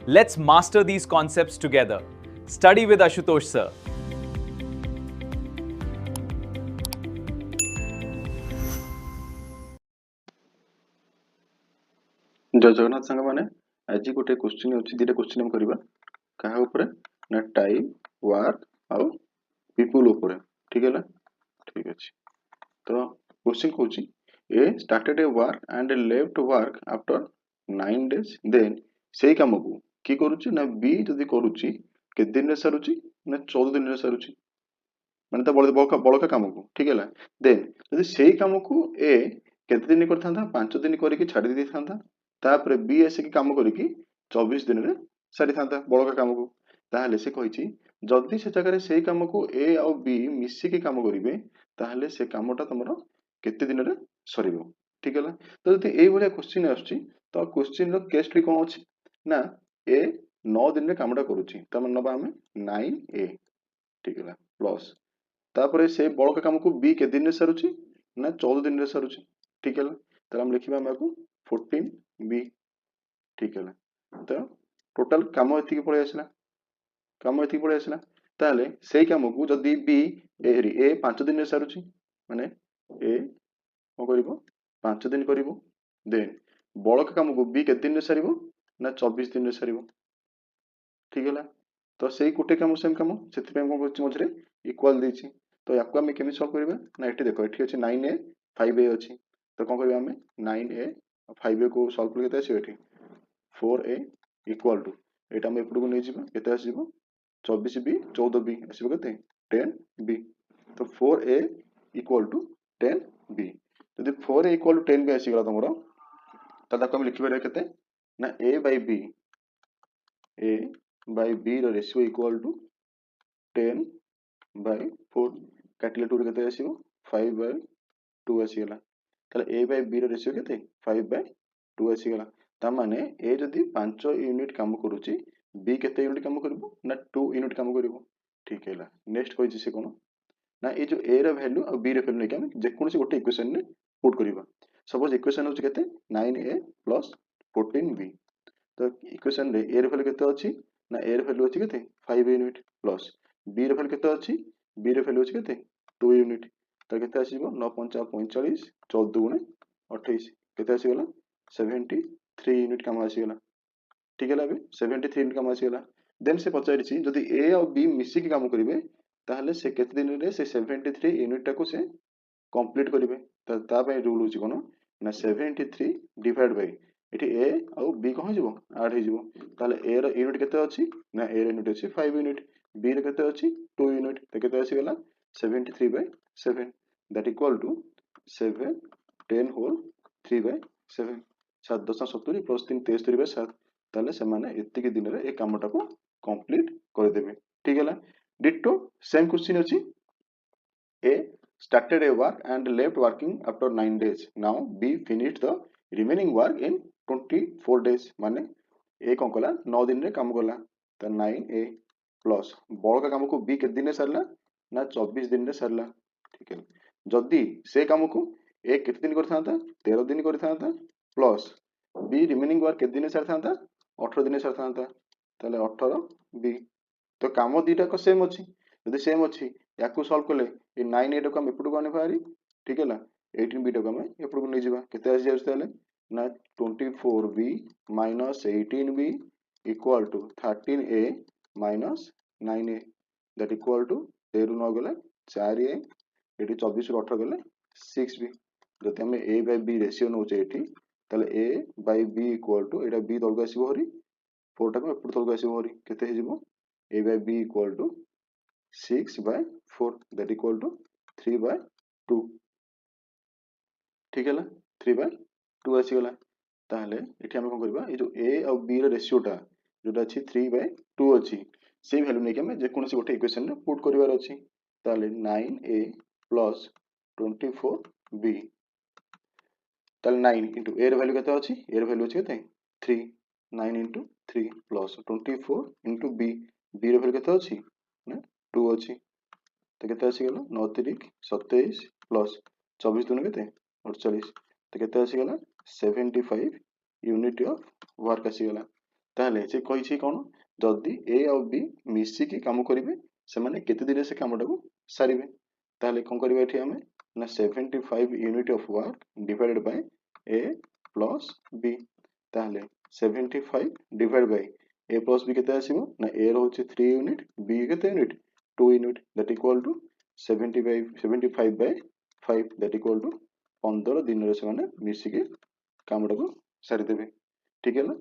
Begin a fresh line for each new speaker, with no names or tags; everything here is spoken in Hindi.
Let's master these concepts together. Study with Ashutosh sir.
जय जगन्नाथ सांग मैंने आज गोटे क्वेश्चन अच्छी दुटा क्वेश्चन हम करवा क्या ना टाइम वर्क आउ पीपुल उपरे ठीक है ठीक अच्छे तो क्वेश्चन कौन A started a work and left work after 9 days then से काम को कि करुच्ची ना बी जदि करुच्ची केते दिन रे सरुच्ची ना 14 दिन रे सरुच्ची माने तो बड़का काम को ठीक है देन जदि से काम को ए केते दिन करथांता 5 दिन करके छाड़ी दी थांता तापर बी आसिक काम करके 24 दिन रे सारी थांता बड़का काम को ताहले से कहिची जदि से जगह से काम को ए आउ बी मिसिकी काम करिवे ताहले से कामटा तमरो केते दिन रे सरिबो ठीक है तो जदि एई भलिया क्वेश्चन आछी तो क्वेश्चन रो केस स्टडी कोन अछि ना ए 9 दिन रे कामटा करूची त मन नबा हमें 9a ठीक है प्लस तापर से बड़का काम को बी के दिन रे सरुची ना 14 दिन रे सरुची ठीक है तो हम लिखिबा हम को 14b ठीक है तो टोटल काम एतिकी पळे आसला काम एतिकी पळे आसला ताले सेई काम को जदी बी ए 5 दिन रे सरुची माने ए को करिवो 5 दिन करिवो देन बड़का काम को बी के दिन रे सरिवो ना 24 दिन रे सरिवो ठीक है तो सेई गोटे काम सेम काम सेति पे कोन करछि मझरे इक्वल देछि तो याको हम केमि सॉल्व करबा ना एठी देखो एठी अछि 9a 5a अछि तो कोन करबा हम 9a 5a को सॉल्व करके आसी एठी 4a इक्वल टू एटा हम एपड को नै जिबा केते आसीबो 24b 14b आसीबो केते 10b तो 4a इक्वल टू 10b यदि 4a इक्वल टू 10b आसी गला तमरो त ताको हम लिखिबा केते ना a by b रो रेशियो इक्वल टू 10 by 4 काटिले 2 केते आसीबो 5 by 2 आसी गला ताले a by b रो रेशियो केते 5 by 2 आसी गला ता माने a जदी 5 यूनिट काम करूची b केते यूनिट काम करबो ना 2 यूनिट काम करबो ठीक हैला नेक्स्ट होई से कोन ना ए जो a रो वैल्यू और b रो वैल्यू नै हम जे कोनसी गोटे इक्वेशन ने पुट करबा सपोज इक्वेशन होची केते 9a + 14b तो इक्वेशन रे a रो वैल्यू केते अछि ना a रो वैल्यू अछि केते 5 यूनिट प्लस b रो वैल्यू केते अछि b रो वैल्यू अछि केते 2 यूनिट तो केते आसीबो 9 5 45 14 गुणे 28 केते आसी गला 73 यूनिट काम आसी गला ठीक है अबे 73 यूनिट काम आसी गला देन से पचारिछि जदी a और b मिसी के काम करिवे ताहले से केते दिन रे से 73 यूनिट टाको से कंप्लीट करिवे ता पय रूल होछि कोन ना 73 डिवाइड बाय एठी a और b कहो जिवो ऐड हे जिवो ताले a रो यूनिट केते अछि ना a रो यूनिट अछि 5 यूनिट b रो केते अछि 2 यूनिट तो केते आसी गला 73 by 7 दैट इक्वल टू 7 10 होल 3 by 7 7 10 70 प्लस 3 73 by 7 ताले से माने एति के दिन रे ए कामटा को कंप्लीट कर देबे ठीक हैला डिटो सेम क्वेश्चन अछि a started a work and left working after 9 days now b finished the remaining work in 24 days माने ए कोन कला 9 दिन रे काम कला त 9a प्लस बड़का काम को b के दिन रे सरला ना 24 दिन रे सरला ठीक है जदी से काम को ए केते दिन करथांता 13 दिन करथांता प्लस b रिमेनिंग वर्क केते दिन रे सरथांता 18 दिन रे सरथांता ताले 18 b तो काम दीटा को सेम अछि यदि सेम अछि याकू सॉल्व करले ए 9a को हम एपडू गने भारी ठीक है 18b को हम एपडू नै जिबा केते आसी जाउछ ताले ना 24b - 18b equal to 13a - 9a that equal to 13 न गले 4a एटी 24 रो 18 गले 6b जति हम a by b रेशियो नोचे एठी ताले a by b equal to एटा b दलगा आसीबो हरी 4 टा को एपडू दलगा आसीबो हरी केते हे जिवो a by b equal to 6 by 4 that equal to 3 by 2 ठीक है 3 by 2 आसी गला ताहले एठी हम कोन करबा ए जो a और b रो रेशियोटा जोटा अछि 3 by 2 अछि से वैल्यू नै के हम जे कोनसी गोटे इक्वेशन रे पुट करिवार अछि ताहले 9a plus 24b ताहले 9 into a रो वैल्यू केते अछि a रो वैल्यू अछि केते 3 9 into 3 plus 24 into b b रो वैल्यू केते अछि ना 2 अछि तो केते आसी गेला 9 3 27 प्लस 24 दुने केते 48 तो केते आसी गेला 75 यूनिट ऑफ वर्क आसी गेला ତାହେଲେ ସେ କହିଛି କ'ଣ ଯଦି ଏ ଆଉ ବି ମିଶିକି କାମ କରିବେ ସେମାନେ କେତେ ଦିନରେ ସେ କାମଟାକୁ ସାରିବେ। ତାହେଲେ କ'ଣ କରିବା ଏଠି ଆମେ ନା 75 unit of work divided by A plus B. ତାହେଲେ 75 divide by A plus B କେତେ ଆସିବ ନା ଏ ରହୁଛି 3 ୟୁନିଟ୍, ବି କେତେ unit 2 unit, that equal to 75 by 5 that equal to 15 ଦିନରେ ସେମାନେ ମିଶିକି କାମଟାକୁ ସାରିଦେବେ। ଠିକ୍ ହେଲା।